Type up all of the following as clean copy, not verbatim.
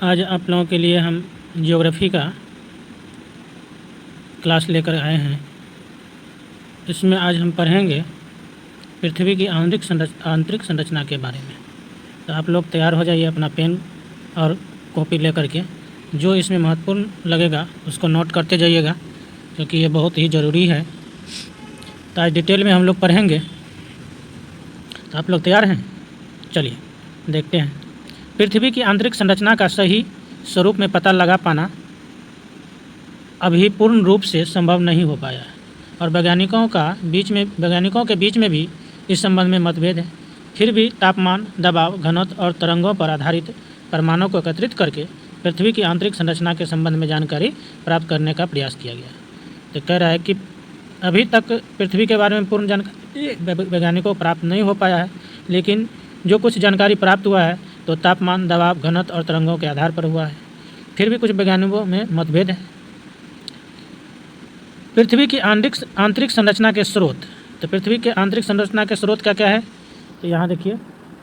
आज आप लोगों के लिए हम ज्योग्राफी का क्लास लेकर आए हैं। इसमें आज हम पढ़ेंगे पृथ्वी की आंतरिक संरचना के बारे में। तो आप लोग तैयार हो जाइए अपना पेन और कॉपी लेकर के। जो इसमें महत्वपूर्ण लगेगा उसको नोट करते जाइएगा, क्योंकि ये बहुत ही ज़रूरी है। तो आज डिटेल में हम लोग पढ़ेंगे। तो आप लोग तैयार हैं? चलिए देखते हैं। पृथ्वी की आंतरिक संरचना का सही स्वरूप में पता लगा पाना अभी पूर्ण रूप से संभव नहीं हो पाया है, और वैज्ञानिकों के बीच में भी इस संबंध में मतभेद है। फिर भी तापमान, दबाव, घनत्व और तरंगों पर आधारित परमाणुओं को एकत्रित करके पृथ्वी की आंतरिक संरचना के संबंध में जानकारी प्राप्त करने का प्रयास किया गया। तो कह रहा है कि अभी तक पृथ्वी के बारे में पूर्ण जानकारी वैज्ञानिकों को प्राप्त नहीं हो पाया है, लेकिन जो कुछ जानकारी प्राप्त हुआ है तो तापमान, दबाव, घनत्व और तरंगों के आधार पर हुआ है। फिर भी कुछ वैज्ञानिकों में मतभेद है। पृथ्वी की आंतरिक संरचना के स्रोत। तो पृथ्वी के आंतरिक संरचना के स्रोत क्या है? तो यहाँ देखिए,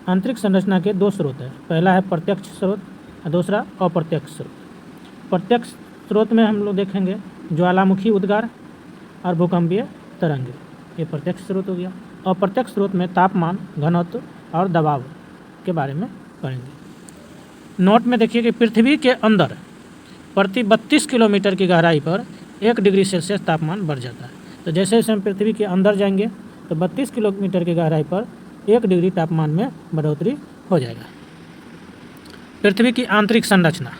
आंतरिक संरचना के दो स्रोत है। पहला है प्रत्यक्ष स्रोत और दूसरा अप्रत्यक्ष स्रोत। प्रत्यक्ष स्रोत में हम लोग देखेंगे ज्वालामुखी उद्गार और भूकंपीय तरंगे, ये प्रत्यक्ष स्रोत हो गया। अप्रत्यक्ष स्रोत में तापमान, घनत्व और दबाव के बारे में पढ़ेंगे। नोट में देखिए कि पृथ्वी के अंदर प्रति 32 किलोमीटर की गहराई पर 1 डिग्री सेल्सियस तापमान बढ़ जाता है। तो जैसे जैसे हम पृथ्वी के अंदर जाएंगे तो 32 किलोमीटर की गहराई पर 1 डिग्री तापमान में बढ़ोतरी हो जाएगा। पृथ्वी की आंतरिक संरचना।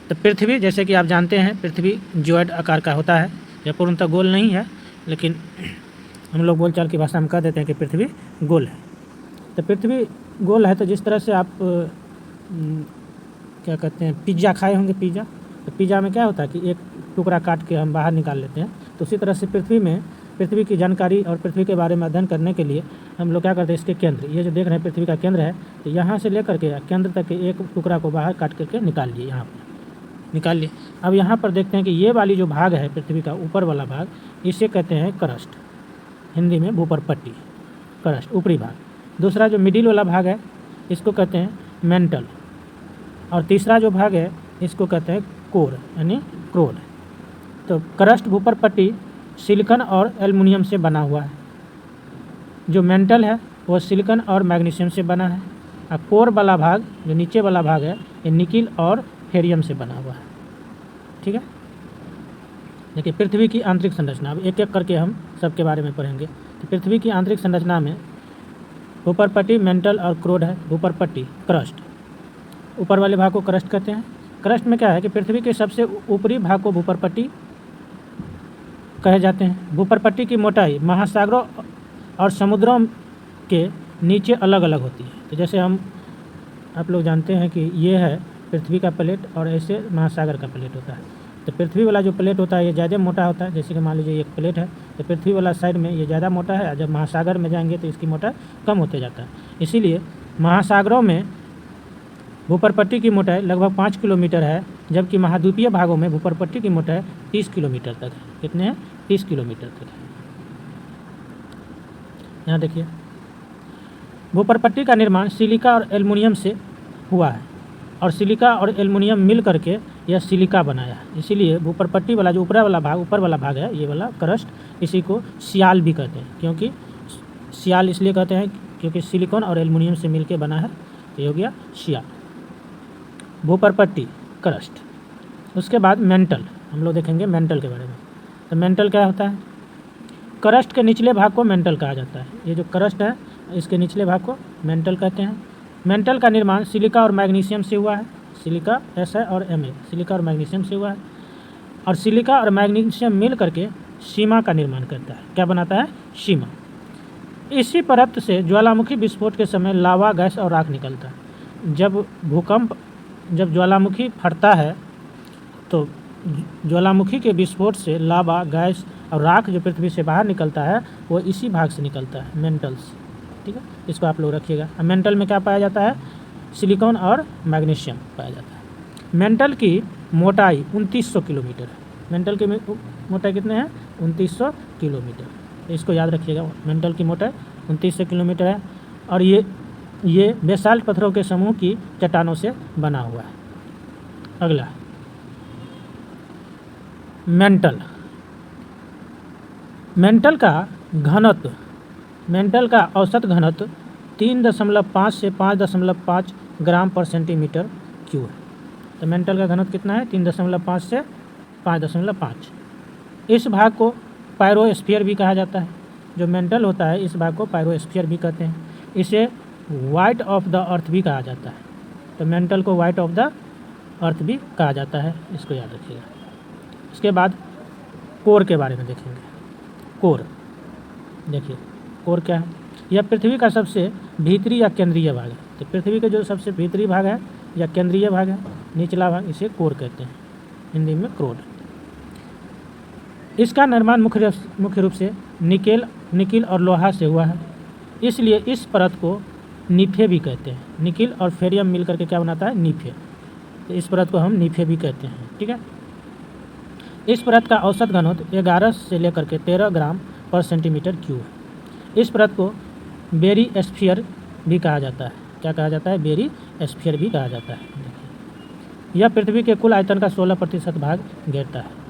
तो पृथ्वी, जैसे कि आप जानते हैं, पृथ्वी ज्योइड आकार का होता है। यह पूर्णतः गोल नहीं है, लेकिन हम लोग बोलचाल की भाषा में कह देते हैं कि पृथ्वी गोल है। तो पृथ्वी गोल है, तो जिस तरह से आप क्या कहते हैं, पिज़्ज़ा खाए होंगे। पिज़्ज़ा, तो पिज़्ज़ा में क्या होता है कि एक टुकड़ा काट के हम बाहर निकाल लेते हैं। तो उसी तरह से पृथ्वी की जानकारी और पृथ्वी के बारे में अध्ययन करने के लिए हम लोग क्या करते हैं, इसके केंद्र, ये जो देख रहे हैं पृथ्वी का केंद्र है, तो यहाँ से लेकर के केंद्र तक के एक टुकड़ा को बाहर काट करके निकाल लिए, यहाँ पर निकाल लिए। अब यहाँ पर देखते हैं कि ये वाली जो भाग है पृथ्वी का ऊपर वाला भाग, इसे कहते हैं क्रस्ट, हिंदी में भूपरपट्टी, क्रस्ट, ऊपरी भाग। दूसरा जो मिडिल वाला भाग है इसको कहते हैं मेंटल, और तीसरा जो भाग है इसको कहते हैं कोर, यानी क्रोड। तो क्रस्ट, भूपरपट्टी सिलिकॉन और एल्युमिनियम से बना हुआ है। जो मेंटल है वो सिलिकॉन और मैग्नीशियम से बना है, और कोर वाला भाग, जो नीचे वाला भाग है, ये निकिल और फेरियम से बना हुआ है। ठीक है, देखिए पृथ्वी की आंतरिक संरचना। अब एक एक करके हम सबके बारे में पढ़ेंगे। तो पृथ्वी की आंतरिक संरचना में भूपरपट्टी, मेंटल और क्रोड है। भूपरपट्टी, क्रस्ट, ऊपर वाले भाग को क्रस्ट कहते हैं। क्रस्ट में क्या है कि पृथ्वी के सबसे ऊपरी भाग को भूपरपट्टी कहे जाते हैं। भूपरपट्टी की मोटाई महासागरों और समुद्रों के नीचे अलग अलग होती है। तो जैसे आप लोग जानते हैं कि ये है पृथ्वी का प्लेट, और ऐसे महासागर का प्लेट होता है। तो पृथ्वी वाला जो प्लेट होता है ये ज़्यादा मोटा होता है। जैसे कि मान लीजिए एक प्लेट है, तो पृथ्वी वाला साइड में ये ज़्यादा मोटा है, और जब महासागर में जाएंगे तो इसकी मोटाई कम होते जाता है। इसीलिए महासागरों में भूपरपट्टी की मोटाई लगभग 5 किलोमीटर है, जबकि महाद्वीपीय भागों में भूपरपट्टी की मोटाई 30 किलोमीटर तक है। कितने हैं? 30 किलोमीटर तक है। यहाँ देखिए, भूपरपट्टी का निर्माण सिलिका और एल्युमिनियम से हुआ है, और सिलिका और एल्युमिनियम मिल करके यह सिलिका बनाया है। इसीलिए भूपरपट्टी वाला जो ऊपर वाला भाग है, ये वाला क्रस्ट, इसी को सियाल भी कहते हैं। क्योंकि सियाल इसलिए कहते हैं क्योंकि सिलिकॉन और एल्युमिनियम से मिलके बना है। तो ये हो गया सियाल, भूपरपट्टी, क्रस्ट। उसके बाद मेंटल, हम लोग देखेंगे मेंटल के बारे में। तो मेंटल क्या होता है? क्रस्ट के निचले भाग को मेंटल कहा जाता है। ये जो क्रस्ट है इसके निचले भाग को मेंटल कहते हैं। मेंटल का निर्माण सिलिका और मैग्नीशियम से हुआ है। सिलिका, Sa और Ma, सिलिका और मैग्नीशियम से हुआ है। और सिलिका और मैग्नीशियम मिल करके सीमा का निर्माण करता है। क्या बनाता है? सीमा। इसी परत से ज्वालामुखी विस्फोट के समय लावा, गैस और राख निकलता है। जब ज्वालामुखी फटता है तो ज्वालामुखी के विस्फोट से लावा, गैस और राख जो पृथ्वी से बाहर निकलता है वो इसी भाग से निकलता है, मेंटल्स। ठीक है, इसको आप लोग रखिएगा। मेंटल में क्या पाया जाता है? सिलिकॉन और मैग्नीशियम पाया जाता है। मेंटल की मोटाई 2900 किलोमीटर है। मेंटल की मोटाई कितने हैं? 2900 किलोमीटर। इसको याद रखिएगा, मेंटल की मोटाई 2900 किलोमीटर है, और ये बेसाल्ट पत्थरों के समूह की चट्टानों से बना हुआ है। अगला मेंटल। मेंटल का घनत्व, मेंटल का औसत घनत्व 3.5 से 5.5 ग्राम पर सेंटीमीटर क्यूब है। तो मेंटल का घनत्व कितना है? 3.5 से 5.5। इस भाग को पायरोस्फीयर भी कहा जाता है। जो मेंटल होता है इस भाग को पायरोस्फीयर भी कहते हैं। इसे वाइट ऑफ द अर्थ भी कहा जाता है। तो मेंटल को वाइट ऑफ द अर्थ भी कहा जाता है, इसको याद रखिएगा। इसके बाद कोर के बारे में देखेंगे। कोर देखिए, कोर क्या है? यह पृथ्वी का सबसे भीतरी या केंद्रीय भाग है। तो पृथ्वी का जो सबसे भीतरी भाग है या केंद्रीय भाग है, निचला भाग, इसे कोर कहते हैं, हिंदी में क्रोड। इसका निर्माण मुख्य रूप से निकिल और लोहा से हुआ है, इसलिए इस परत को नीफे भी कहते हैं। निकिल और फेरियम मिलकर के क्या बनाता है? नीफे। तो इस परत को हम नीफे भी कहते हैं। ठीक है। इस परत का औसत घनत्व 11 से लेकर के 13 ग्राम पर सेंटीमीटर क्यूब है। इस परत को बेरी एस्फीयर भी कहा जाता है। क्या कहा जाता है? बेरी एस्फीयर भी कहा जाता है। यह पृथ्वी के कुल आयतन का 16% भाग घेरता है।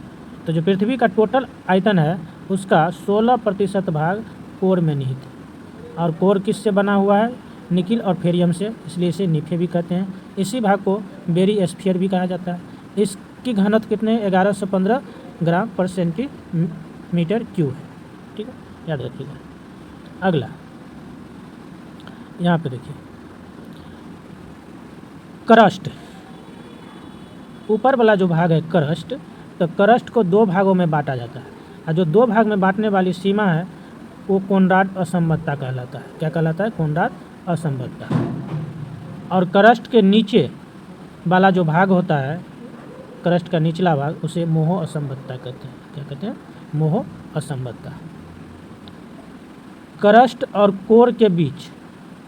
तो जो पृथ्वी का टोटल आयतन है उसका 16% भाग कोर में निहित है। और कोर किससे बना हुआ है? निकिल और फेरियम से, इसलिए इसे नीफे भी कहते हैं। इसी भाग को बेरी एस्फीयर भी कहा जाता है। इसकी घनत्व कितने? 11 से 15 ग्राम पर सेंटीमीटर क्यूब है। ठीक है, याद रखिएगा। अगला यहाँ पे देखिए, क्रस्ट। ऊपर वाला जो भाग है क्रस्ट, तो क्रस्ट को 2 भागों में बांटा जाता है। और जो 2 भाग में बांटने वाली सीमा है वो कोनराड असमबद्धता कहलाता है। क्या कहलाता है? कोनराड असमबद्धता। और क्रस्ट के नीचे वाला जो भाग होता है, क्रस्ट का निचला भाग, उसे मोह असमबद्धता कहते हैं। क्या कहते हैं? मोह असमबद्धता। क्रस्ट और कोर के बीच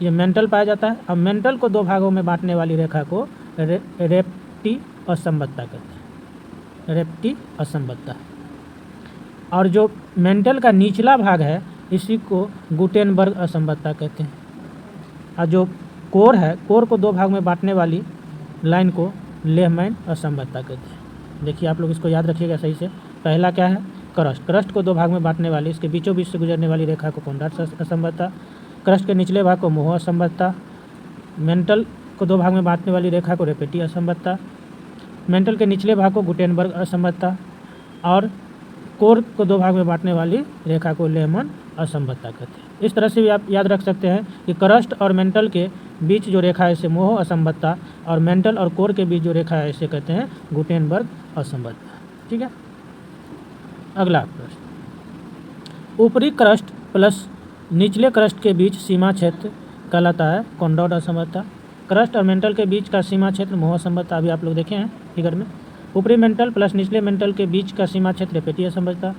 ये मेंटल पाया जाता है। अब मेंटल को 2 भागों में बांटने वाली रेखा को रेप्टी असमबद्धता कहते हैं। रेप्टी असमबद्धता। और जो मेंटल का निचला भाग है इसी को गुटेनबर्ग असमबद्धता कहते हैं। और जो कोर है, कोर को 2 भाग में बांटने वाली लाइन को लेहमैन असमबद्धता कहते हैं। देखिए आप लोग इसको याद रखिएगा सही से। पहला क्या है? क्रस्ट। क्रस्ट को 2 भाग में बांटने वाली, इसके बीचों बीच से गुजरने वाली रेखा को कोनराड असमबद्धता। क्रस्ट के निचले भाग को मोह असमबद्धता। मेंटल को 2 भाग में बांटने वाली रेखा को रेपेटी असमबद्धता। मेंटल के निचले भाग को गुटेनबर्ग असमबद्धता। और कोर को 2 भाग में बांटने वाली रेखा को लेहमैन असमबद्धता कहते हैं। इस तरह से भी आप याद रख सकते हैं कि क्रस्ट और मेंटल के बीच जो रेखा है इसे मोह असमबद्धता, और मेंटल और कोर के बीच जो रेखा है इसे कहते हैं गुटेनबर्ग असमबद्धता। ठीक है। अगला प्रश्न, ऊपरी क्रस्ट प्लस निचले क्रस्ट के बीच सीमा क्षेत्र कहलाता है कोनराड असमबद्धता। क्रस्ट और मेंटल के बीच का सीमा क्षेत्र मोह असमबद्धता, अभी आप लोग देखे हैं फिगर में। ऊपरी मेंटल प्लस निचले मेंटल के बीच का सीमा क्षेत्र रेपेटी असमबद्धता।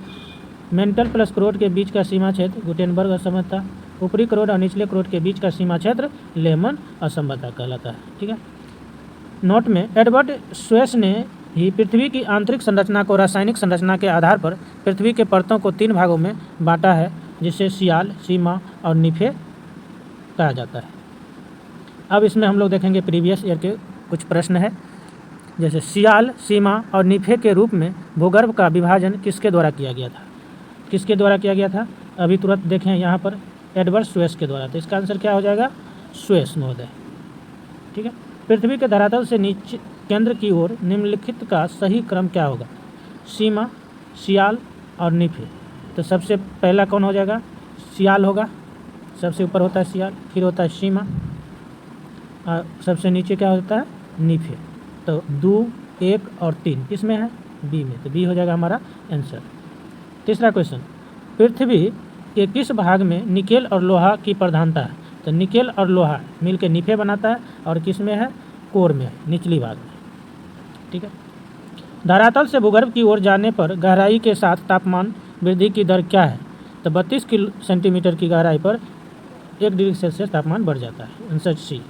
मेंटल प्लस क्रोड के बीच का सीमा क्षेत्र गुटेनबर्ग असमबद्धता। ऊपरी क्रोड और निचले क्रोड के बीच का सीमा क्षेत्र लेहमैन असमबद्धता कहलाता है। ठीक है। नोट में एडवर्ड स्वेस ने ही पृथ्वी की आंतरिक संरचना को रासायनिक संरचना के आधार पर पृथ्वी के परतों को 3 भागों में बांटा है, जिसे सियाल, सीमा और नीफे कहा जाता है। अब इसमें हम लोग देखेंगे प्रीवियस ईयर के कुछ प्रश्न है। जैसे सियाल, सीमा और नीफे के रूप में भूगर्भ का विभाजन किसके द्वारा किया गया था? किसके द्वारा किया गया था? अभी तुरंत देखें यहाँ पर, एडवर्ड स्वेस के द्वारा। तो इसका आंसर क्या हो जाएगा? स्वेस महोदय। ठीक है। पृथ्वी के धरातल से नीचे केंद्र की ओर निम्नलिखित का सही क्रम क्या होगा? सीमा, सियाल और नीफे। तो सबसे पहला कौन हो जाएगा? सियाल होगा। सबसे ऊपर होता है सियाल, फिर होता है सीमा, और सबसे नीचे क्या होता है? नीफे। तो 2, 1 और 3 किस में है? बी में। तो बी हो जाएगा हमारा आंसर। तीसरा क्वेश्चन, पृथ्वी के किस भाग में निकेल और लोहा की प्रधानता है? तो निकेल और लोहा मिलकर नीफे बनाता है, और किस में है? कोर में, निचली भाग में। ठीक है। धरातल से भूगर्भ की ओर जाने पर गहराई के साथ तापमान वृद्धि की दर क्या है? तो 32 सेंटीमीटर की गहराई पर 1 डिग्री सेल्सियस तापमान बढ़ जाता है। Answer C.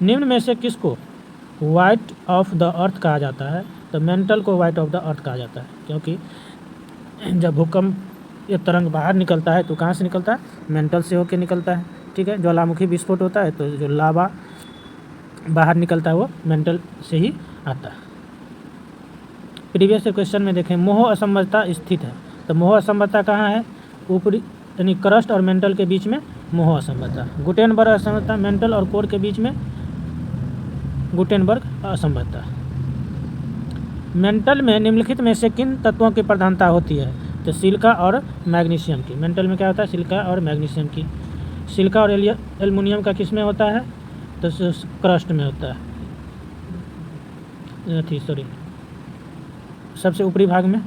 निम्न में से किसको वाइट ऑफ द अर्थ कहा जाता है? तो मेंटल को वाइट ऑफ द अर्थ कहा जाता है, क्योंकि जब भूकंप ये तरंग बाहर निकलता है तो कहाँ से निकलता है? मेंटल से होकर निकलता है। ठीक है। ज्वालामुखी विस्फोट होता है तो जो लावा बाहर निकलता है वो मेंटल से ही आता है। प्रीवियस क्वेश्चन में देखें मोह असमर्थता स्थित है, तो मोह असमर्थता कहाँ है? ऊपरी यानी क्रस्ट और मेंटल के बीच में मोह असमर्थता। गुटेनबर्ग असमर्थता मेंटल और कोर के बीच में गुटेनबर्ग असमर्थता। मेंटल में निम्नलिखित में से किन तत्वों की प्रधानता होती है? तो सिलिका और मैग्नीशियम की। मेंटल में क्या होता है? सिलिका और मैग्नीशियम की। सिलिका और एल्युमिनियम का किस में होता है? तो क्रस्ट में होता है, सबसे ऊपरी भाग में,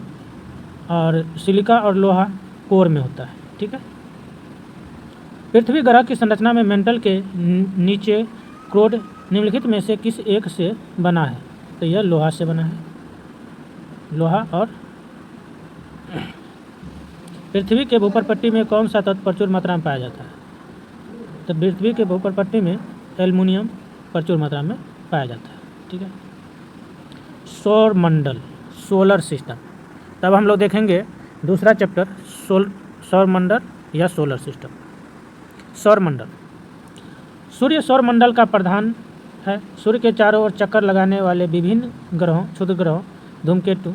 और सिलिका और लोहा कोर में होता है। ठीक है। पृथ्वी ग्रह की संरचना में मेंटल के नीचे क्रोड निम्नलिखित में से किस एक से बना है? तो यह लोहा से बना है, लोहा। और पृथ्वी के भूपर पट्टी में कौन सा तत्व प्रचुर मात्रा में पाया जाता है? तो पृथ्वी के भूपर पट्टी में एल्युमिनियम प्रचुर मात्रा में पाया जाता है। ठीक है। सौर मंडल, सोलर सिस्टम। तब हम लोग देखेंगे दूसरा चैप्टर सौर मंडल या सोलर सिस्टम। सौर मंडल, सूर्य सौर मंडल का प्रधान है। सूर्य के चारों ओर चक्कर लगाने वाले विभिन्न ग्रहों, क्षुद्र ग्रहों, धूमकेतु,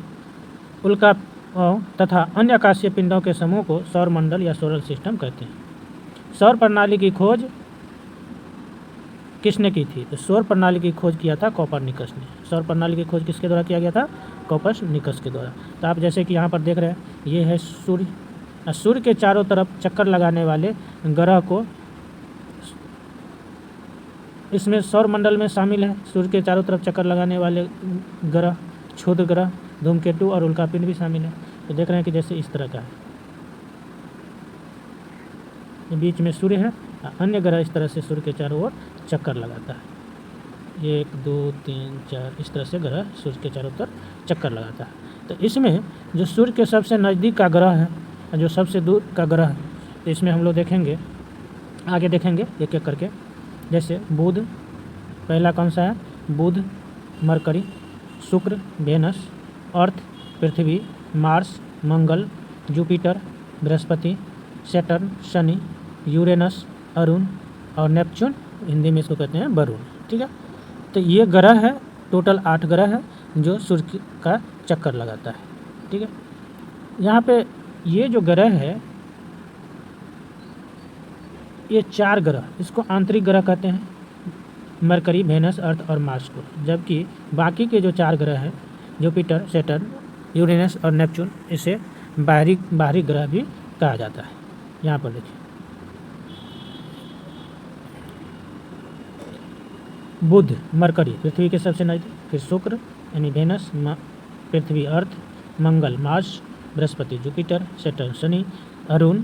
उल्का तथा अन्य आकाशीय पिंडों के समूह को सौर मंडल या सोलर सिस्टम कहते हैं। सौर प्रणाली की खोज किसने की थी? तो सौर प्रणाली की खोज किया था कोपरनिकस ने। सौर प्रणाली की खोज किसके द्वारा किया गया था? कोपरनिकस के द्वारा। तो आप जैसे कि यहाँ पर देख रहे हैं, ये है सूर्य। सूर्य के चारों तरफ चक्कर लगाने वाले ग्रह को इसमें सौर मंडल में शामिल है। सूर्य के चारों तरफ चक्कर लगाने वाले ग्रह, क्षुद्र ग्रह, धूमकेतु और उल्कापिंड भी शामिल है। तो देख रहे हैं कि जैसे इस तरह का है, बीच में सूर्य है, अन्य ग्रह इस तरह से सूर्य के चारों ओर चक्कर लगाता है। 1 2 3 4 इस तरह से ग्रह सूर्य के चारों तरफ चक्कर लगाता है। तो इसमें जो सूर्य के सबसे नज़दीक का ग्रह है, जो सबसे दूर का ग्रह है, तो इसमें हम लोग देखेंगे, आगे देखेंगे एक एक करके। जैसे बुध, पहला कौन सा है? बुध, मरकरी, शुक्र, वेनस, अर्थ, पृथ्वी, मार्स, मंगल, जुपिटर, बृहस्पति, सैटर्न, शनि, यूरेनस, अरुण और नेपच्यून, हिंदी में इसको कहते हैं वरुण। ठीक है। तो ये ग्रह है, टोटल 8 ग्रह है जो सूर्य का चक्कर लगाता है। ठीक है। यहाँ पे ये जो ग्रह है, ये 4 ग्रह, इसको आंतरिक ग्रह कहते हैं, मरकरी, वेनस, अर्थ और मार्स को। जबकि बाकी के जो 4 ग्रह हैं, जुपिटर, सैटर्न, यूरेनस और नेपच्यून, इसे बाहरी ग्रह भी कहा जाता है। यहाँ पर देखिए, बुध, मरकरी पृथ्वी के सबसे नज़दीक, फिर शुक्र यानी वेनस, पृथ्वी, अर्थ, मंगल, मार्स, बृहस्पति, जुपिटर, सैटर्न, शनि, अरुण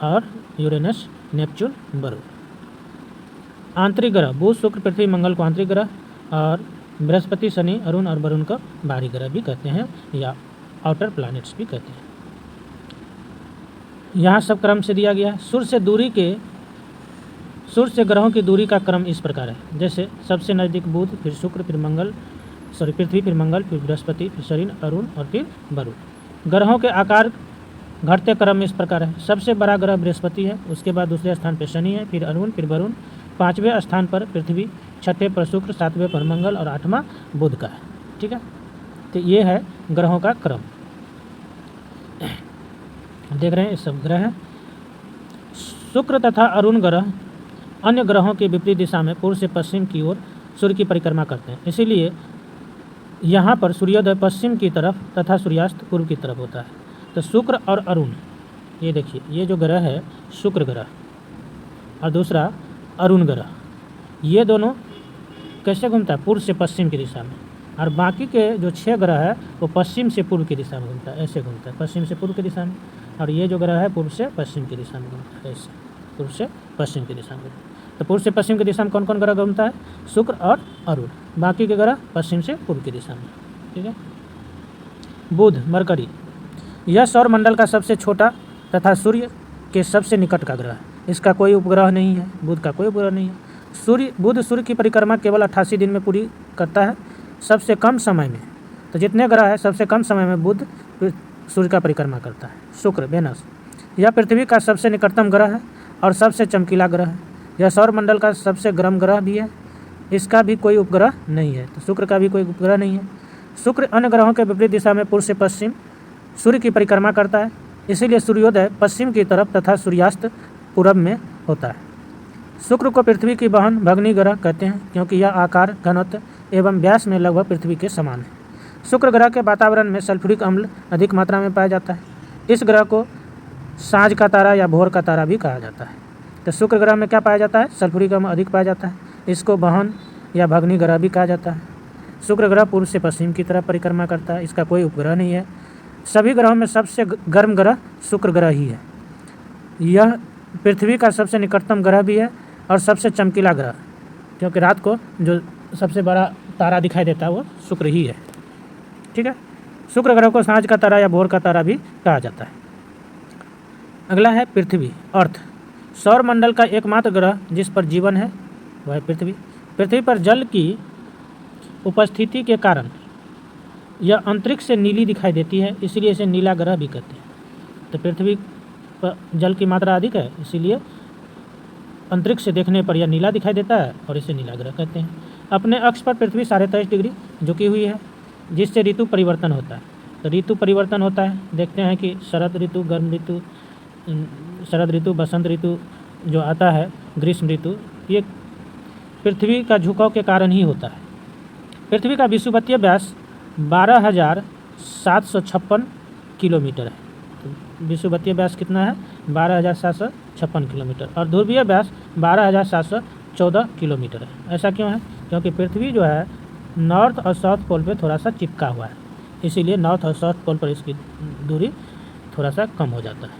और यूरेनस, नेपच्यून, वरुण। आंतरिक ग्रह बुध, शुक्र, पृथ्वी, मंगल को आंतरिक ग्रह, और बृहस्पति, शनि, अरुण और वरुण को बाहरी ग्रह भी कहते हैं या आउटर प्लैनेट्स भी कहते हैं। यहाँ सब क्रम से दिया गया है। सूर्य से ग्रहों की दूरी का क्रम इस प्रकार है। जैसे सबसे नज़दीक बुध, फिर शुक्र, फिर पृथ्वी, फिर मंगल, फिर बृहस्पति, फिर शनि, अरुण और फिर वरुण। ग्रहों के आकार घटते क्रम इस प्रकार है। सबसे बड़ा ग्रह बृहस्पति है, उसके बाद दूसरे स्थान पर शनि है, फिर अरुण, फिर वरुण, 5वें स्थान पर पृथ्वी, 6ठे पर शुक्र, 7वें पर मंगल और 8वां बुध का है। ठीक है। तो ये है ग्रहों का क्रम। देख रहे हैं ये सब ग्रह हैं। शुक्र तथा अरुण ग्रह अन्य ग्रहों के विपरीत दिशा में पूर्व से पश्चिम की ओर सूर्य की परिक्रमा करते हैं। इसीलिए यहाँ पर सूर्योदय पश्चिम की तरफ तथा सूर्यास्त पूर्व की तरफ होता है। तो शुक्र और अरुण, ये देखिए, ये जो ग्रह है शुक्र ग्रह और दूसरा अरुण ग्रह, ये दोनों कैसे घूमता है? पूर्व से पश्चिम की दिशा में। और बाकी के जो 6 ग्रह है वो पश्चिम से पूर्व की दिशा में घूमता है, ऐसे घूमता है, पश्चिम से पूर्व की दिशा में। और ये जो ग्रह है पूर्व से पश्चिम की दिशा में घूमता है, ऐसे पूर्व से पश्चिम की दिशा में। तो पूर्व से पश्चिम की दिशा में कौन कौन ग्रह घूमता है? शुक्र और अरुण। बाकी के ग्रह पश्चिम से पूर्व की दिशा में। ठीक है। बुध, मरकरी, यह सौर मंडल का सबसे छोटा तथा सूर्य के सबसे निकट का ग्रह है। इसका कोई उपग्रह नहीं है, बुध का कोई उपग्रह नहीं है। बुध सूर्य की परिक्रमा केवल 88 दिन में पूरी करता है, सबसे कम समय में। तो जितने ग्रह है सबसे कम समय में बुध सूर्य का परिक्रमा करता है। शुक्र, वेनस, यह पृथ्वी का सबसे निकटतम ग्रह है और सबसे चमकीला ग्रह है। यह सौर मंडल का सबसे गर्म ग्रह भी है, इसका भी कोई उपग्रह नहीं है। तो शुक्र का भी कोई उपग्रह नहीं है। शुक्र अन्य ग्रहों के विपरीत दिशा में पूर्व से पश्चिम सूर्य की परिक्रमा करता है, इसीलिए सूर्योदय पश्चिम की तरफ तथा सूर्यास्त पूरब में होता है। शुक्र को पृथ्वी की बहन भगनी ग्रह कहते हैं क्योंकि यह आकार, घनत्व एवं व्यास में लगभग पृथ्वी के समान है। शुक्र ग्रह के वातावरण में सल्फ्यूरिक अम्ल अधिक मात्रा में पाया जाता है। इस ग्रह को सांझ का तारा या भोर का तारा भी कहा जाता है। तो शुक्र ग्रह में क्या पाया जाता है? सल्फ्यूरिक अम्ल अधिक पाया जाता है। इसको बहन या भगनी ग्रह भी कहा जाता है। शुक्र ग्रह पूर्व से पश्चिम की तरफ परिक्रमा करता है। इसका कोई उपग्रह नहीं है। सभी ग्रहों में सबसे गर्म ग्रह शुक्र ग्रह ही है। यह पृथ्वी का सबसे निकटतम ग्रह भी है और सबसे चमकीला ग्रह, क्योंकि रात को जो सबसे बड़ा तारा दिखाई देता है वो शुक्र ही है। ठीक है, शुक्र ग्रह को सांझ का तारा या भोर का तारा भी कहा जाता है। अगला है पृथ्वी, अर्थ। सौर मंडल का एकमात्र ग्रह जिस पर जीवन है वह है पृथ्वी। पृथ्वी पर जल की उपस्थिति के कारण यह अंतरिक्ष से नीली दिखाई देती है, इसीलिए इसे नीला ग्रह भी कहते हैं। तो पृथ्वी पर जल की मात्रा अधिक है, इसीलिए अंतरिक्ष से देखने पर यह नीला दिखाई देता है और इसे नीला ग्रह कहते हैं। अपने अक्ष पर पृथ्वी 23.5 डिग्री झुकी हुई है, जिससे ऋतु परिवर्तन होता है। तो ऋतु परिवर्तन होता है, देखते हैं कि शरद ऋतु, गर्म ऋतु, शरद ऋतु, बसंत ऋतु जो आता है, ग्रीष्म ऋतु, ये पृथ्वी का झुकाव के कारण ही होता है। पृथ्वी का विषुवतीय व्यास 12,756 किलोमीटर है। तो विषुवतीय व्यास कितना है? 12,756 किलोमीटर। और ध्रुवीय व्यास 12,714 किलोमीटर है। ऐसा क्यों है? क्योंकि पृथ्वी जो है नॉर्थ और साउथ पोल पे थोड़ा सा चिपका हुआ है, इसीलिए नॉर्थ और साउथ पोल पर इसकी दूरी थोड़ा सा कम हो जाता है।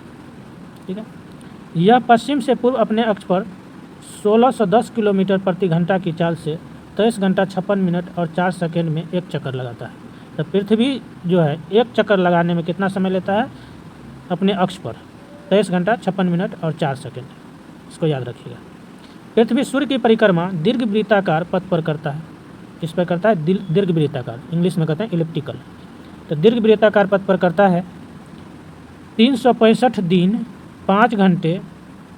ठीक है, यह पश्चिम से पूर्व अपने अक्ष पर 1610 किलोमीटर प्रति घंटा की चाल से 23 घंटा 56 मिनट और 4 सेकेंड में एक चक्कर लगाता है। तो पृथ्वी जो है एक चक्कर लगाने में कितना समय लेता है? अपने अक्ष पर 23 घंटा 56 मिनट और 4 सेकेंड। इसको याद रखिएगा। पृथ्वी सूर्य की परिक्रमा दीर्घवृत्ताकार पथ पर करता है। किस पर करता है? दीर्घवृत्ताकार, इंग्लिश में कहते हैं इलिप्टिकल। तो दीर्घवृत्ताकार पथ पर करता है। 365 दिन 5 घंटे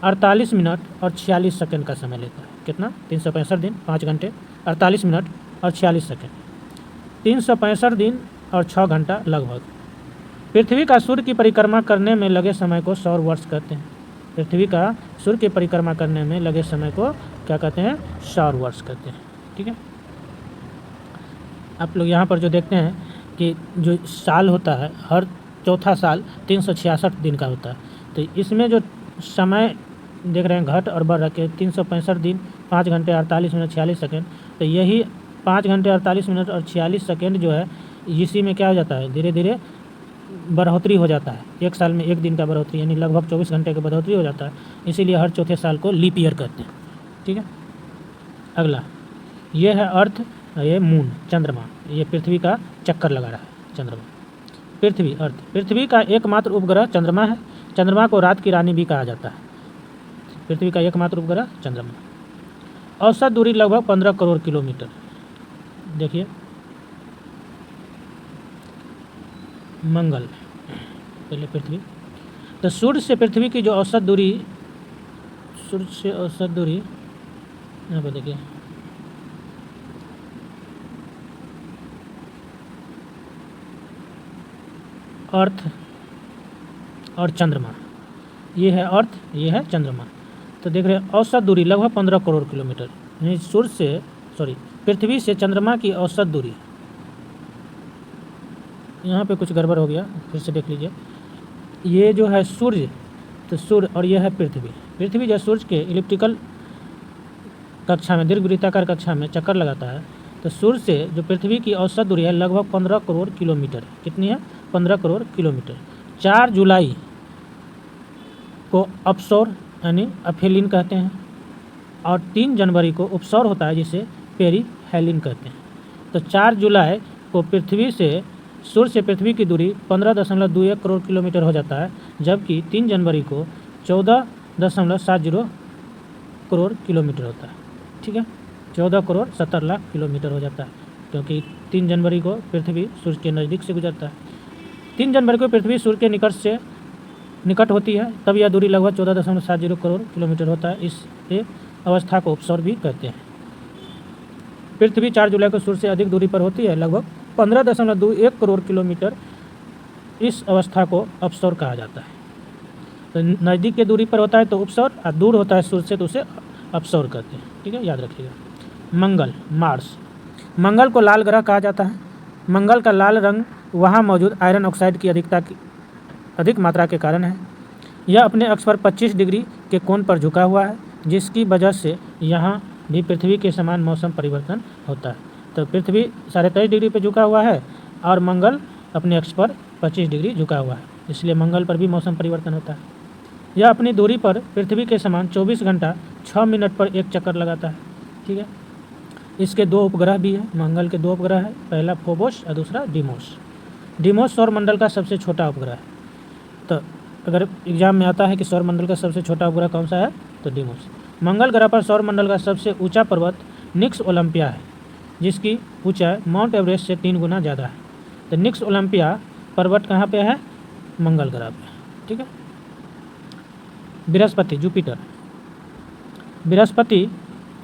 48 मिनट और 46 सेकेंड का समय लेता है। कितना? 365 दिन 5 घंटे 48 मिनट और 46 सेकेंड। 365 दिन और 6 घंटा लगभग। पृथ्वी का सूर्य की परिक्रमा करने में लगे समय को सौर वर्ष कहते हैं। पृथ्वी का सूर्य की परिक्रमा करने में लगे समय को क्या कहते हैं? सौर वर्ष कहते हैं। ठीक है, आप लोग यहाँ पर जो देखते हैं कि जो साल होता है, हर चौथा साल 366 दिन का होता है। तो इसमें जो समय देख रहे हैं घट और बढ़ रखे 365 दिन 5 घंटे 48 मिनट 46 सेकेंड। तो यही 5 घंटे 48 मिनट और 46 सेकेंड जो है, इसी में क्या हो जाता है? धीरे धीरे बढ़ोतरी हो जाता है। एक साल में एक दिन का बढ़ोतरी, यानी लगभग 24 घंटे का बढ़ोतरी हो जाता है। इसीलिए हर चौथे साल को लीप ईयर कहते हैं। ठीक है, अगला ये है अर्थ, ये मून, चंद्रमा। ये पृथ्वी का चक्कर लगा रहा है चंद्रमा। पृथ्वी, अर्थ। पृथ्वी का एकमात्र उपग्रह चंद्रमा है। चंद्रमा को रात की रानी भी कहा जाता है। पृथ्वी का एकमात्र उपग्रह चंद्रमा। औसत दूरी लगभग 15 करोड़ किलोमीटर। देखिए, मंगल, पहले पृथ्वी। तो सूर्य से पृथ्वी की जो औसत दूरी, सूर्य से औसत दूरी यहाँ पर देखिए, अर्थ और चंद्रमा, ये है अर्थ, ये है चंद्रमा। तो देख रहे हैं औसत दूरी लगभग 15 करोड़ किलोमीटर। यानी सूर्य से, पृथ्वी से चंद्रमा की औसत दूरी, यहाँ पे कुछ गड़बड़ हो गया, फिर से देख लीजिए। ये जो है सूर्य, तो सूर्य, और यह है पृथ्वी। पृथ्वी जो सूर्य के इलिप्टिकल कक्षा में, दीर्घवृत्ताकार कक्षा में चक्कर लगाता है। तो सूर्य से जो पृथ्वी की औसत दूरी है लगभग 15 करोड़ किलोमीटर। कितनी है? 15 करोड़ किलोमीटर। 4 जुलाई को अपसौर यानी अफेलिन कहते हैं, और 3 जनवरी को उपसौर होता है जिसे पेरीहेलिन कहते हैं। तो 4 जुलाई को पृथ्वी से, सूर्य से पृथ्वी की दूरी 15.21 करोड़ किलोमीटर हो जाता है, जबकि 3 जनवरी को 14.70 करोड़ किलोमीटर होता है। ठीक है, 14 करोड़ 70 लाख किलोमीटर हो जाता है, क्योंकि 3 जनवरी को पृथ्वी सूर्य के नज़दीक से गुजरता है। 3 जनवरी को पृथ्वी सूर्य के निकट होती है, तब यह दूरी लगभग 14.70 करोड़ किलोमीटर होता है। इस अवस्था को उपसौर भी कहते हैं। पृथ्वी 4 जुलाई को सूर्य से अधिक दूरी पर होती है, लगभग 15.21 करोड़ किलोमीटर। इस अवस्था को अपसौर कहा जाता है। तो नज़दीक की दूरी पर होता है तो उपसौर, और दूर होता है सूर्य से तो उसे अपसौर कहते हैं। ठीक है, याद रखिएगा। मंगल, मार्स। मंगल को लाल ग्रह कहा जाता है। मंगल का लाल रंग वहाँ मौजूद आयरन ऑक्साइड की अधिक मात्रा के कारण है। यह अपने अक्ष पर 25 डिग्री के कोण पर झुका हुआ है, जिसकी वजह से यहाँ भी पृथ्वी के समान मौसम परिवर्तन होता है। तो पृथ्वी 23.5 डिग्री पर झुका हुआ है और मंगल अपने अक्ष पर 25 डिग्री झुका हुआ है, इसलिए मंगल पर भी मौसम परिवर्तन होता है। यह अपनी दूरी पर पृथ्वी के समान 24 घंटा 6 मिनट पर एक चक्कर लगाता है। ठीक है, इसके 2 उपग्रह भी हैं। मंगल के 2 उपग्रह हैं, पहला फोबोस और दूसरा डीमोस। डीमोस सौरमंडल का सबसे छोटा उपग्रह है। तो अगर एग्जाम में आता है कि सौरमंडल का सबसे छोटा उपग्रह कौन सा है, तो डीमोस। मंगल ग्रह पर सौरमंडल का सबसे ऊंचा पर्वत निक्स ओलंपिया है, जिसकी ऊंचाई माउंट एवरेस्ट से 3 गुना ज़्यादा है। तो निक्स ओलंपिया पर्वत कहाँ पे है? मंगल ग्रह पे। ठीक है। बृहस्पति, जुपिटर। बृहस्पति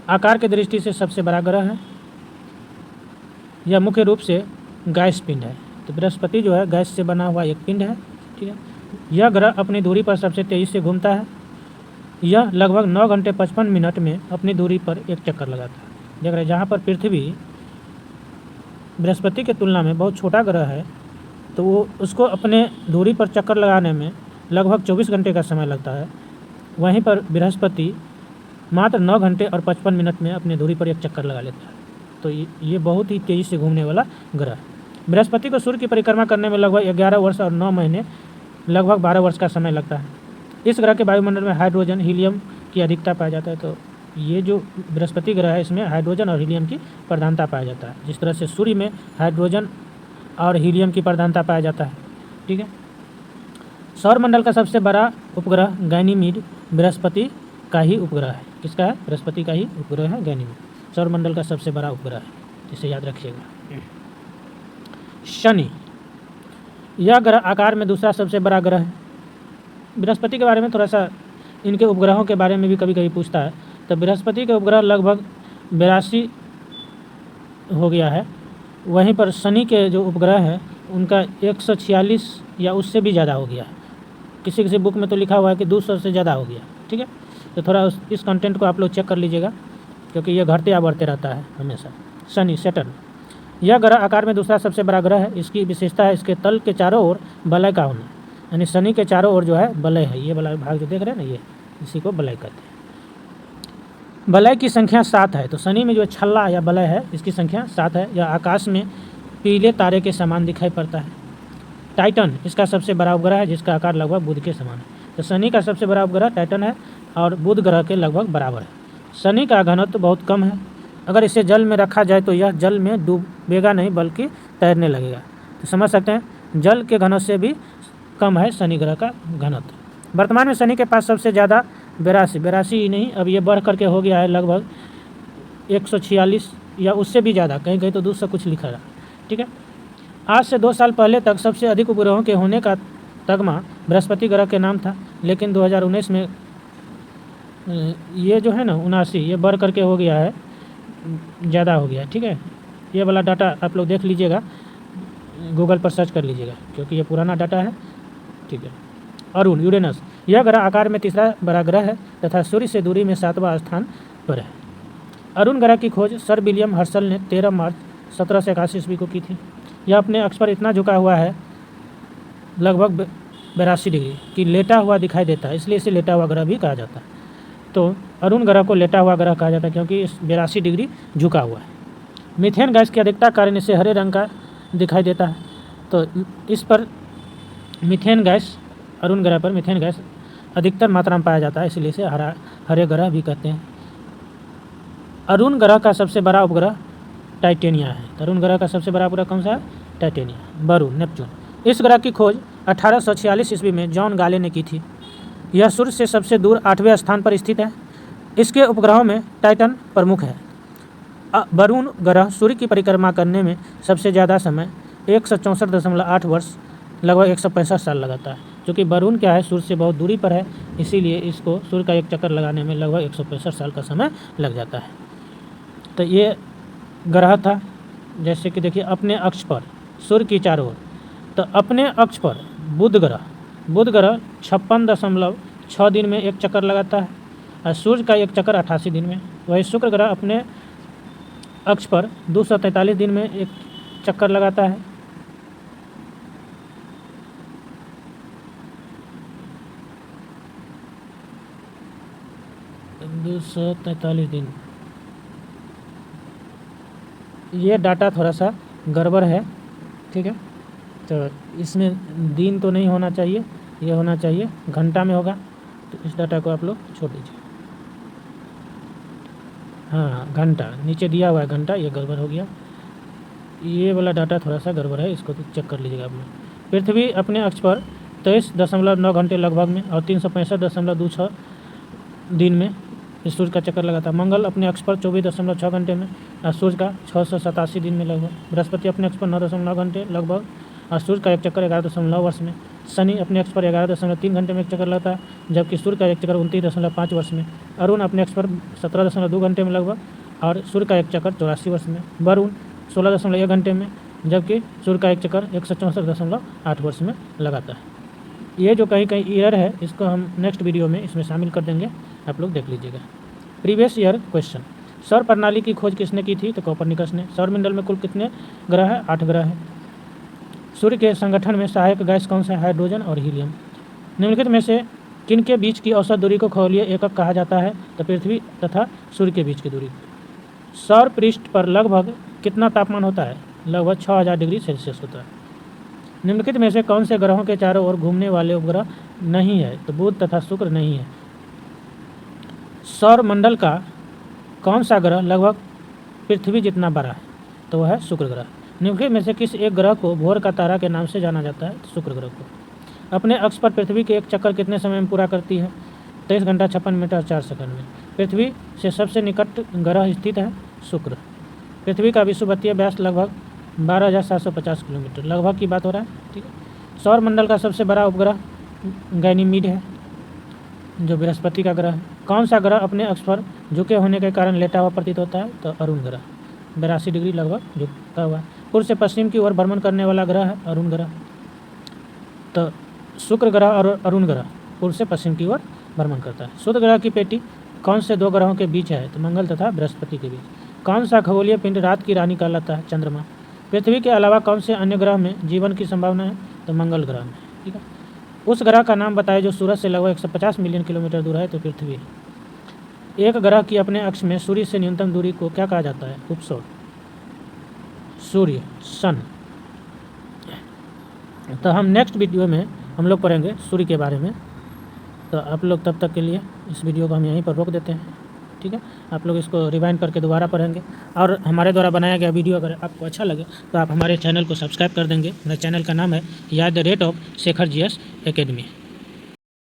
आकार की दृष्टि से सबसे बड़ा ग्रह है। यह मुख्य रूप से गैस पिंड है। तो बृहस्पति जो है गैस से बना हुआ एक पिंड है। ठीक है। यह ग्रह अपनी दूरी पर सबसे तेज़ी से घूमता है। यह लगभग 9 घंटे 55 मिनट में अपनी दूरी पर एक चक्कर लगाता है। देख रहे हैं, जहाँ पर पृथ्वी बृहस्पति की तुलना में बहुत छोटा ग्रह है, तो वो उसको अपने दूरी पर चक्कर लगाने में लगभग 24 घंटे का समय लगता है। वहीं पर बृहस्पति मात्र 9 घंटे और 55 मिनट में अपनी दूरी पर एक चक्कर लगा लेता है। तो ये बहुत ही तेज़ी से घूमने वाला ग्रह है। बृहस्पति को सूर्य की परिक्रमा करने में लगभग 11 वर्ष और 9 महीने, लगभग 12 वर्ष का समय लगता है। इस ग्रह के वायुमंडल में हाइड्रोजन, हीलियम की अधिकता पाया जाता है। तो ये जो बृहस्पति ग्रह है, इसमें हाइड्रोजन और हीलियम की प्रधानता पाया जाता है, जिस तरह से सूर्य में हाइड्रोजन और हीलियम की प्रधानता पाया जाता है। ठीक है। सौरमंडल का सबसे बड़ा उपग्रह गैनीमीड बृहस्पति का ही उपग्रह है। किसका है? बृहस्पति का ही उपग्रह है गैनीमीड। सौरमंडल का सबसे बड़ा उपग्रह है, इसे याद रखिएगा। शनि, यह ग्रह आकार में दूसरा सबसे बड़ा ग्रह है। बृहस्पति के बारे में थोड़ा सा, इनके उपग्रहों के बारे में भी कभी कभी पूछता है। तो बृहस्पति के उपग्रह लगभग 82 हो गया है। वहीं पर शनि के जो उपग्रह है उनका 146 या उससे भी ज़्यादा हो गया है। किसी किसी बुक में तो लिखा हुआ है कि 200 से ज़्यादा हो गया। ठीक है, तो थोड़ा इस कंटेंट को आप लोग चेक कर लीजिएगा, क्योंकि ये घटते या बढ़ते रहता है हमेशा। शनि, सैटर्न, यह ग्रह आकार में दूसरा सबसे बड़ा ग्रह है। इसकी विशेषता है इसके तल के चारों ओर वलय का होना, यानी शनि के चारों ओर जो है वलय है। ये वाला भाग जो देख रहे हैं ना, ये इसी को वलय कहते हैं। वलय की संख्या 7 है। तो शनि में जो छल्ला या वलय है, इसकी संख्या 7 है। यह आकाश में पीले तारे के समान दिखाई पड़ता है। टाइटन इसका सबसे बड़ा उपग्रह है, जिसका आकार लगभग बुध के समान है। तो शनि का सबसे बड़ा उपग्रह टाइटन है और बुध ग्रह के लगभग बराबर है। शनि का घनत्व बहुत कम है। अगर इसे जल में रखा जाए तो यह जल में डूबेगा नहीं, बल्कि तैरने लगेगा। तो समझ सकते हैं, जल के घनत्व से भी कम है शनि ग्रह का घनत्व। वर्तमान में शनि के पास सबसे ज़्यादा 82 ही नहीं, अब ये बढ़ करके हो गया है लगभग 146 या उससे भी ज़्यादा, कहीं कहीं तो 200 कुछ लिखा रहा। ठीक है। आज से 2 साल पहले तक सबसे अधिक उपग्रहों के होने का तगमा बृहस्पति ग्रह के नाम था, लेकिन 2019 में ये जो है ना 79, ये बढ़ करके हो गया है, ज़्यादा हो गया। ठीक है, ये वाला डाटा आप लोग देख लीजिएगा, गूगल पर सर्च कर लीजिएगा, क्योंकि ये पुराना डाटा है। ठीक है। अरुण, यूरेनस, यह ग्रह आकार में तीसरा बड़ा ग्रह है तथा सूर्य से दूरी में 7वां स्थान पर है। अरुण ग्रह की खोज सर विलियम हर्शल ने 13 मार्च 1781 ईस्वी को की थी। यह अपने अक्ष पर इतना झुका हुआ है, लगभग 82 डिग्री की लेटा हुआ दिखाई देता है, इसलिए इसे लेटा हुआ ग्रह भी कहा जाता है। तो अरुण ग्रह को लेटा हुआ ग्रह कहा जाता है, क्योंकि इस 82 डिग्री झुका हुआ है। मीथेन गैस की अधिकता कारण इसे हरे रंग का दिखाई देता है। तो इस पर मीथेन गैस, अरुण ग्रह पर मीथेन गैस अधिकतर मात्रा में पाया जाता है, इसलिए इसे हरे ग्रह भी कहते हैं। अरुण ग्रह का सबसे बड़ा उपग्रह टाइटेनिया है। अरुण ग्रह का सबसे बड़ा उपग्रह कौन सा है? टाइटेनिया। वरुण, नेपच्यून, इस ग्रह की खोज 1846 ईस्वी में जॉन गाले ने की थी। यह सूर्य से सबसे दूर 8वें स्थान पर स्थित है। इसके उपग्रहों में टाइटन प्रमुख है। वरुण ग्रह सूर्य की परिक्रमा करने में सबसे ज़्यादा समय 164.8 वर्ष, लगभग 165 साल लगाता है। क्योंकि वरुण क्या है, सूर्य से बहुत दूरी पर है, इसीलिए इसको सूर्य का एक चक्कर लगाने में लगभग 165 साल का समय लग जाता है। तो ये ग्रह था जैसे कि देखिए अपने अक्ष पर सूर्य की चारों ओर, तो अपने अक्ष पर बुध ग्रह 56.6 दिन में एक चक्कर लगाता है और सूर्य का एक चक्कर 88 दिन में। वही शुक्र ग्रह अपने अक्ष पर 243 दिन में एक चक्कर लगाता है। दिन। ये डाटा थोड़ा सा गड़बड़ है, ठीक है, तो इसमें दिन तो नहीं होना चाहिए, ये होना चाहिए घंटा में होगा, तो इस डाटा को आप लोग छोड़ दीजिए। हाँ घंटा नीचे दिया हुआ है घंटा, ये गड़बड़ हो गया, ये वाला डाटा थोड़ा सा गड़बड़ है, इसको तो चेक कर लीजिएगा आप लोग। पृथ्वी अपने अक्ष पर 23.9 घंटे लगभग में और 365.26 दिन में इस सूर्य का चक्कर लगाता है। मंगल अपने अक्ष पर 24.6 घंटे में और सूर्य का 687 दिन में लगभग। बृहस्पति अपने अक्ष पर 9.9 घंटे लगभग और सूर्य का एक चक्कर 11.9 वर्ष में। शनि अपने अक्ष पर 11.3 घंटे में एक चक्कर लगता है, जबकि सूर्य का एक चक्कर 29.5 वर्ष में। अरुण अपने अक्ष पर 17.2 घंटे में लगभग और सूर्य का एक चक्कर 84 वर्ष में। वरुण 16.1 घंटे में, जबकि सूर्य का एक चक्कर 164.8 वर्ष में लगाता है। ये जो कहीं कहीं ईयर है, इसको हम नेक्स्ट वीडियो में इसमें शामिल कर देंगे, आप लोग देख लीजिएगा। प्रीवियस ईयर क्वेश्चन, सौर प्रणाली की खोज किसने की थी? तो कोपरनिकस ने। सौरमंडल में कुल कितने ग्रह है? 8 ग्रह है। सूर्य के संगठन में सहायक गैस कौन सा है? हाइड्रोजन और हीलियम। निम्नलिखित में से किन के बीच की औसत दूरी को खगोलीय एकक कहा जाता है? तो पृथ्वी तथा सूर्य के बीच की दूरी। सौर पृष्ठ पर लगभग कितना तापमान होता है? लगभग 6000 डिग्री सेल्सियस होता है। निम्नलिखित में से कौन से ग्रहों के चारों ओर घूमने वाले उपग्रह नहीं है? तो बुध तथा शुक्र नहीं है। सौर मंडल का कौन सा ग्रह लगभग पृथ्वी जितना बड़ा है? तो वह है शुक्र ग्रह। निम्नलिखित में से किस एक ग्रह को भोर का तारा के नाम से जाना जाता है? तो शुक्र ग्रह को। अपने अक्ष पर पृथ्वी के एक चक्कर कितने समय में पूरा करती है? 23 घंटा 56 मिनट और 4 सेकंड में। पृथ्वी से सबसे निकट ग्रह स्थित है शुक्र। पृथ्वी का विषुवतीय व्यास लगभग 12,750 किलोमीटर, लगभग की बात हो रहा है, ठीक है। सौर मंडल का सबसे बड़ा उपग्रह गैनीमीड है, जो बृहस्पति का ग्रह है। कौन सा ग्रह अपने अक्ष पर झुके होने के कारण लेटा हुआ प्रतीत होता है? तो अरुण ग्रह, 82 डिग्री लगभग झुका हुआ है। पूर्व से पश्चिम की ओर भ्रमण करने वाला ग्रह है अरुण ग्रह। तो शुक्र ग्रह और अरुण ग्रह पूर्व से पश्चिम की ओर भ्रमण करता है। शुक्र ग्रह की पेटी कौन से 2 ग्रहों के बीच है? तो मंगल तथा बृहस्पति के बीच। कौन सा खगोलीय पिंड रात की रानी कहलाता है? चंद्रमा। पृथ्वी के अलावा कौन से अन्य ग्रह में जीवन की संभावना है? तो मंगल ग्रह में, ठीक है। उस ग्रह का नाम बताएं जो सूरज से लगभग 150 मिलियन किलोमीटर दूर है? तो पृथ्वी। एक ग्रह की अपने अक्ष में सूर्य से न्यूनतम दूरी को क्या कहा जाता है? उपसौर, सूर्य, सन। तो हम नेक्स्ट वीडियो में हम लोग पढ़ेंगे सूर्य के बारे में। तो आप लोग तब तक के लिए इस वीडियो को हम यहीं पर रोक देते हैं, ठीक है। आप लोग इसको रिवाइंड करके दोबारा पढ़ेंगे और हमारे द्वारा बनाया गया वीडियो अगर आपको अच्छा लगे तो आप हमारे चैनल को सब्सक्राइब कर देंगे। मेरे चैनल का नाम है @शेखर GS एकेडमी।